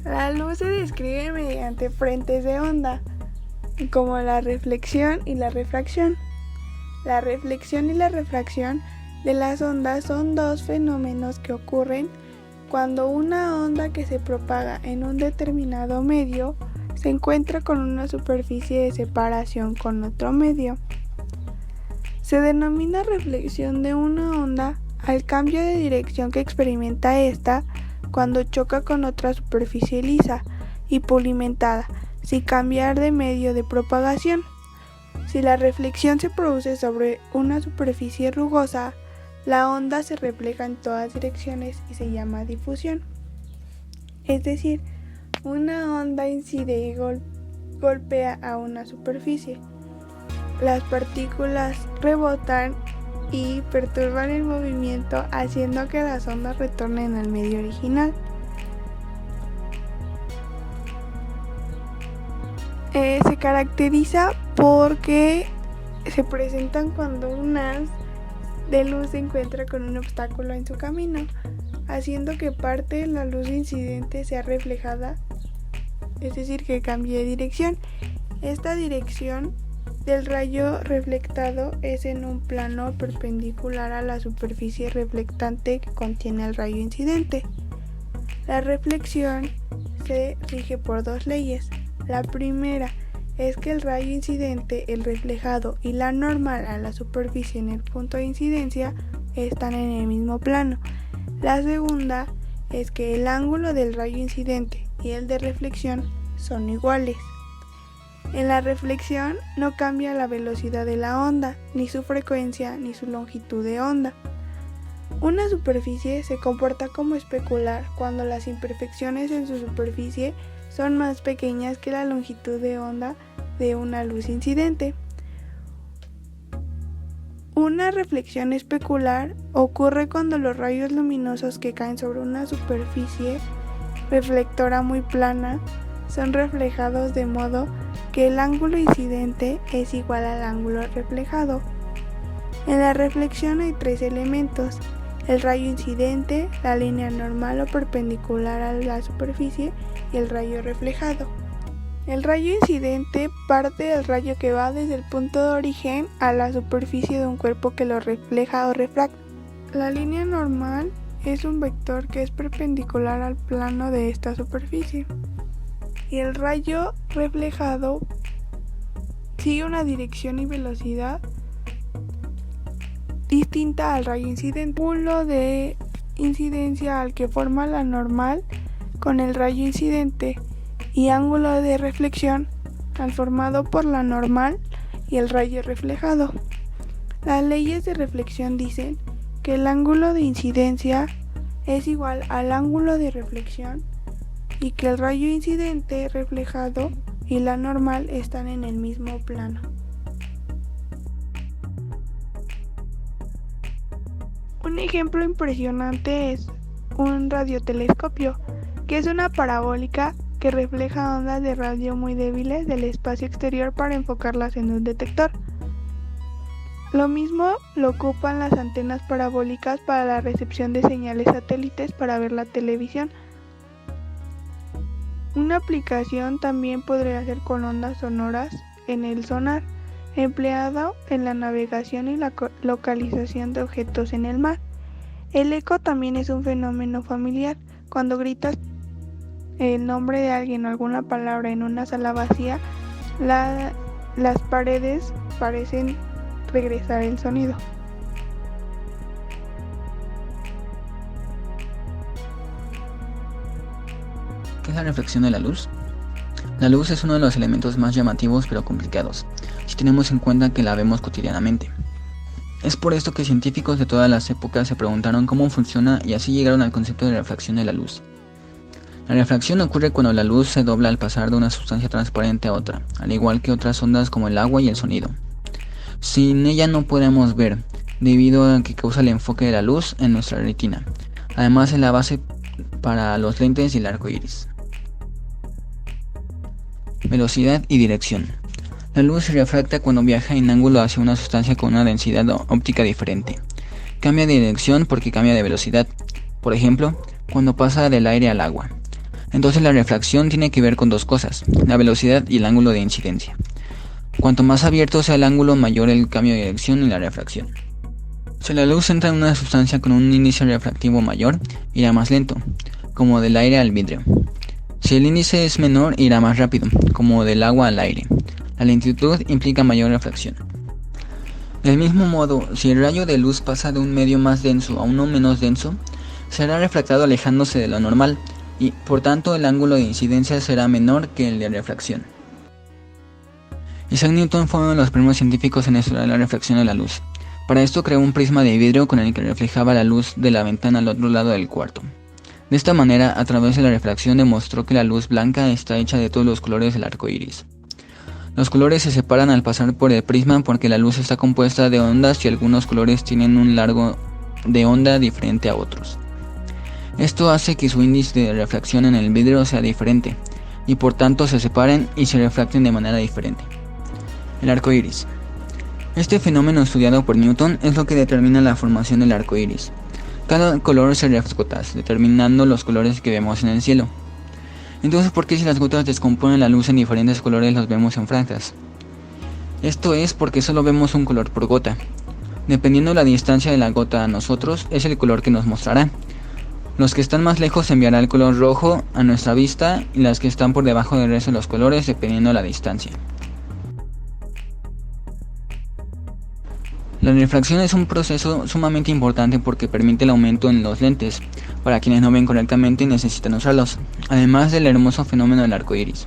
La luz se describe mediante frentes de onda, como la reflexión y la refracción. La reflexión y la refracción de las ondas son dos fenómenos que ocurren cuando una onda que se propaga en un determinado medio se encuentra con una superficie de separación con otro medio. Se denomina reflexión de una onda al cambio de dirección que experimenta ésta cuando choca con otra superficie lisa y pulimentada, sin cambiar de medio de propagación. Si la reflexión se produce sobre una superficie rugosa, la onda se refleja en todas direcciones y se llama difusión. Es decir, una onda incide y golpea a una superficie. Las partículas rebotan y perturban el movimiento, haciendo que las ondas retornen al medio original. Se caracteriza porque se presentan cuando un haz de luz se encuentra con un obstáculo en su camino, haciendo que parte de la luz incidente sea reflejada, es decir, que cambie de dirección. Esta dirección del rayo reflectado es en un plano perpendicular a la superficie reflectante que contiene el rayo incidente. La reflexión se rige por dos leyes. La primera es que el rayo incidente, el reflejado y la normal a la superficie en el punto de incidencia están en el mismo plano. La segunda es que el ángulo del rayo incidente y el de reflexión son iguales. En la reflexión no cambia la velocidad de la onda, ni su frecuencia, ni su longitud de onda. Una superficie se comporta como especular cuando las imperfecciones en su superficie son más pequeñas que la longitud de onda de una luz incidente. Una reflexión especular ocurre cuando los rayos luminosos que caen sobre una superficie reflectora muy plana son reflejados de modo que el ángulo incidente es igual al ángulo reflejado. En la reflexión hay tres elementos: el rayo incidente, la línea normal o perpendicular a la superficie y el rayo reflejado. El rayo incidente parte del rayo que va desde el punto de origen a la superficie de un cuerpo que lo refleja o refracta. La línea normal es un vector que es perpendicular al plano de esta superficie. Y el rayo reflejado sigue una dirección y velocidad distinta al rayo incidente. El ángulo de incidencia al que forma la normal con el rayo incidente y ángulo de reflexión al formado por la normal y el rayo reflejado. Las leyes de reflexión dicen que el ángulo de incidencia es igual al ángulo de reflexión y que el rayo incidente, reflejado y la normal están en el mismo plano. Un ejemplo impresionante es un radiotelescopio, que es una parabólica que refleja ondas de radio muy débiles del espacio exterior para enfocarlas en un detector. Lo mismo lo ocupan las antenas parabólicas para la recepción de señales satélites para ver la televisión. Una aplicación también podría ser con ondas sonoras en el sonar, empleado en la navegación y la localización de objetos en el mar. El eco también es un fenómeno familiar. Cuando gritas el nombre de alguien o alguna palabra en una sala vacía, las paredes parecen regresar el sonido. ¿Qué es la reflexión de la luz? La luz es uno de los elementos más llamativos pero complicados, si tenemos en cuenta que la vemos cotidianamente. Es por esto que científicos de todas las épocas se preguntaron cómo funciona y así llegaron al concepto de refracción de la luz. La refracción ocurre cuando la luz se dobla al pasar de una sustancia transparente a otra, al igual que otras ondas como el agua y el sonido. Sin ella no podemos ver, debido a que causa el enfoque de la luz en nuestra retina. Además es la base para los lentes y el arco iris. Velocidad y dirección. La luz se refracta cuando viaja en ángulo hacia una sustancia con una densidad óptica diferente. Cambia de dirección porque cambia de velocidad. Por ejemplo, cuando pasa del aire al agua. Entonces la refracción tiene que ver con dos cosas, la velocidad y el ángulo de incidencia. Cuanto más abierto sea el ángulo, mayor el cambio de dirección y la refracción. Si la luz entra en una sustancia con un índice refractivo mayor, irá más lento, como del aire al vidrio. Si el índice es menor, irá más rápido, como del agua al aire. La lentitud implica mayor refracción. Del mismo modo, si el rayo de luz pasa de un medio más denso a uno menos denso, será refractado alejándose de lo normal, y por tanto el ángulo de incidencia será menor que el de refracción. Isaac Newton fue uno de los primeros científicos en estudiar la refracción de la luz. Para esto creó un prisma de vidrio con el que reflejaba la luz de la ventana al otro lado del cuarto. De esta manera, a través de la refracción demostró que la luz blanca está hecha de todos los colores del arco iris. Los colores se separan al pasar por el prisma porque la luz está compuesta de ondas y algunos colores tienen un largo de onda diferente a otros. Esto hace que su índice de refracción en el vidrio sea diferente, y por tanto se separen y se refracten de manera diferente. El arco iris. Este fenómeno estudiado por Newton es lo que determina la formación del arco iris. Cada color se refleja gotas, determinando los colores que vemos en el cielo. Entonces, ¿por qué si las gotas descomponen la luz en diferentes colores los vemos en franjas? Esto es porque solo vemos un color por gota. Dependiendo de la distancia de la gota a nosotros, es el color que nos mostrará. Los que están más lejos enviará el color rojo a nuestra vista y las que están por debajo del resto de los colores dependiendo de la distancia. La refracción es un proceso sumamente importante porque permite el aumento en los lentes, para quienes no ven correctamente y necesitan usarlos, además del hermoso fenómeno del arco iris.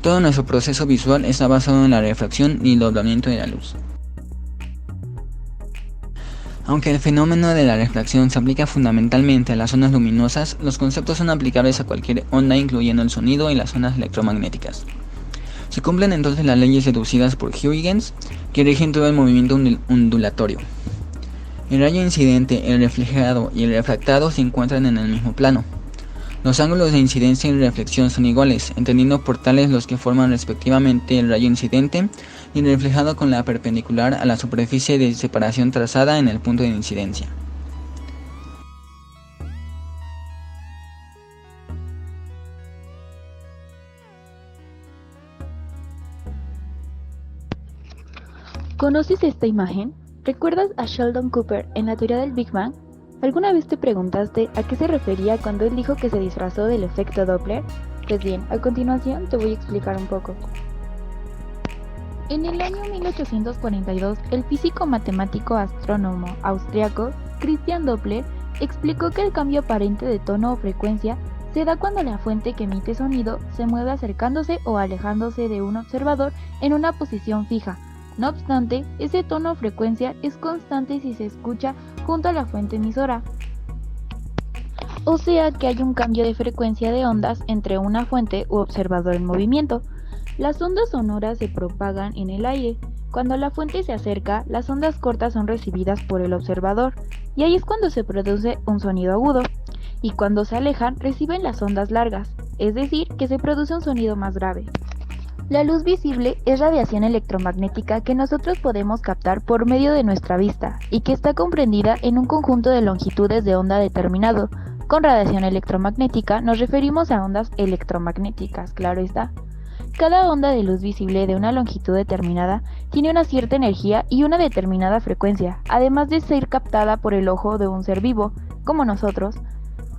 Todo nuestro proceso visual está basado en la refracción y el doblamiento de la luz. Aunque el fenómeno de la refracción se aplica fundamentalmente a las ondas luminosas, los conceptos son aplicables a cualquier onda incluyendo el sonido y las ondas electromagnéticas. Se cumplen entonces las leyes deducidas por Huygens, que rigen todo el movimiento ondulatorio. El rayo incidente, el reflejado y el refractado se encuentran en el mismo plano. Los ángulos de incidencia y reflexión son iguales, entendiendo por tales los que forman respectivamente el rayo incidente y el reflejado con la perpendicular a la superficie de separación trazada en el punto de incidencia. ¿Conoces esta imagen? ¿Recuerdas a Sheldon Cooper en la teoría del Big Bang? ¿Alguna vez te preguntaste a qué se refería cuando él dijo que se disfrazó del efecto Doppler? Pues bien, a continuación te voy a explicar un poco. En el año 1842, el físico matemático astrónomo austriaco Christian Doppler explicó que el cambio aparente de tono o frecuencia se da cuando la fuente que emite sonido se mueve acercándose o alejándose de un observador en una posición fija. No obstante, ese tono o frecuencia es constante si se escucha junto a la fuente emisora. O sea que hay un cambio de frecuencia de ondas entre una fuente u observador en movimiento. Las ondas sonoras se propagan en el aire. Cuando la fuente se acerca, las ondas cortas son recibidas por el observador, y ahí es cuando se produce un sonido agudo. Y cuando se alejan, reciben las ondas largas, es decir, que se produce un sonido más grave. La luz visible es radiación electromagnética que nosotros podemos captar por medio de nuestra vista y que está comprendida en un conjunto de longitudes de onda determinado. Con radiación electromagnética nos referimos a ondas electromagnéticas, claro está. Cada onda de luz visible de una longitud determinada tiene una cierta energía y una determinada frecuencia, además de ser captada por el ojo de un ser vivo, como nosotros,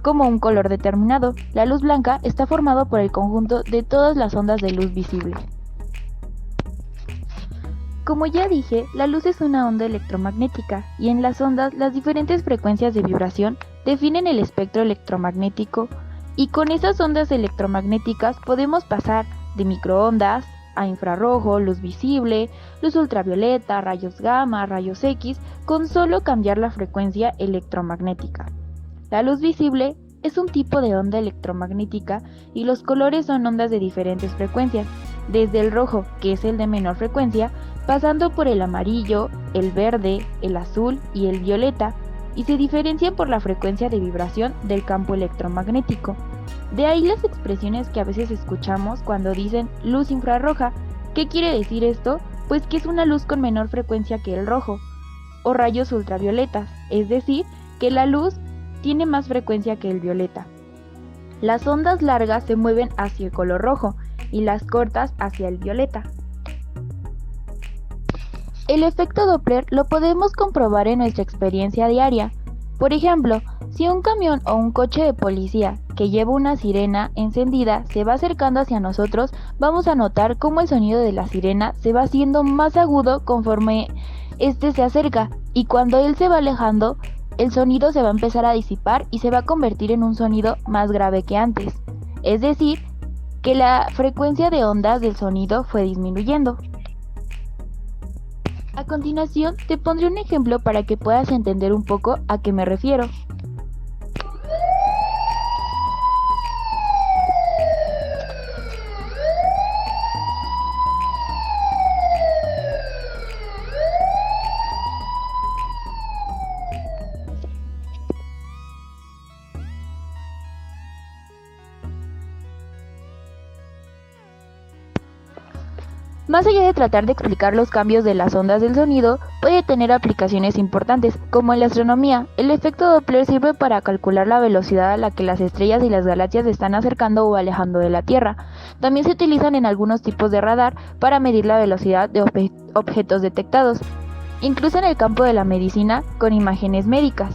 como un color determinado. La luz blanca está formado por el conjunto de todas las ondas de luz visible. Como ya dije, la luz es una onda electromagnética, y en las ondas las diferentes frecuencias de vibración definen el espectro electromagnético, y con esas ondas electromagnéticas podemos pasar de microondas a infrarrojo, luz visible, luz ultravioleta, rayos gamma, rayos X, con solo cambiar la frecuencia electromagnética. La luz visible es un tipo de onda electromagnética y los colores son ondas de diferentes frecuencias, desde el rojo, que es el de menor frecuencia, pasando por el amarillo, el verde, el azul y el violeta, y se diferencian por la frecuencia de vibración del campo electromagnético. De ahí las expresiones que a veces escuchamos cuando dicen luz infrarroja. ¿Qué quiere decir esto? Pues que es una luz con menor frecuencia que el rojo, o rayos ultravioletas, es decir, que la luz tiene más frecuencia que el violeta. Las ondas largas se mueven hacia el color rojo y las cortas hacia el violeta. El efecto Doppler lo podemos comprobar en nuestra experiencia diaria. Por ejemplo, si un camión o un coche de policía que lleva una sirena encendida se va acercando hacia nosotros, vamos a notar cómo el sonido de la sirena se va haciendo más agudo conforme este se acerca, y cuando él se va alejando, el sonido se va a empezar a disipar y se va a convertir en un sonido más grave que antes. Es decir, que la frecuencia de ondas del sonido fue disminuyendo. A continuación, te pondré un ejemplo para que puedas entender un poco a qué me refiero. Más allá de tratar de explicar los cambios de las ondas del sonido, puede tener aplicaciones importantes, como en la astronomía. El efecto Doppler sirve para calcular la velocidad a la que las estrellas y las galaxias se están acercando o alejando de la Tierra. También se utilizan en algunos tipos de radar para medir la velocidad de objetos detectados, incluso en el campo de la medicina con imágenes médicas.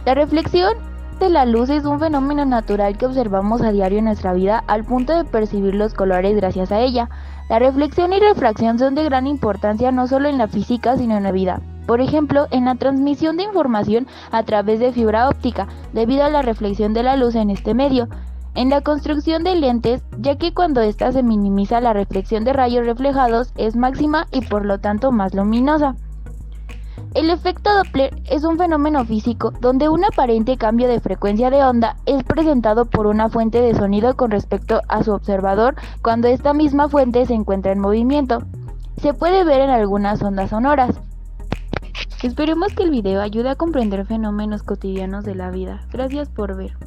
La reflexión de la luz es un fenómeno natural que observamos a diario en nuestra vida al punto de percibir los colores gracias a ella. La reflexión y refracción son de gran importancia no solo en la física sino en la vida. Por ejemplo, en la transmisión de información a través de fibra óptica, debido a la reflexión de la luz en este medio. En la construcción de lentes, ya que cuando ésta se minimiza la reflexión de rayos reflejados es máxima y por lo tanto más luminosa. El efecto Doppler es un fenómeno físico donde un aparente cambio de frecuencia de onda es presentado por una fuente de sonido con respecto a su observador cuando esta misma fuente se encuentra en movimiento. Se puede ver en algunas ondas sonoras. Esperemos que el video ayude a comprender fenómenos cotidianos de la vida. Gracias por ver.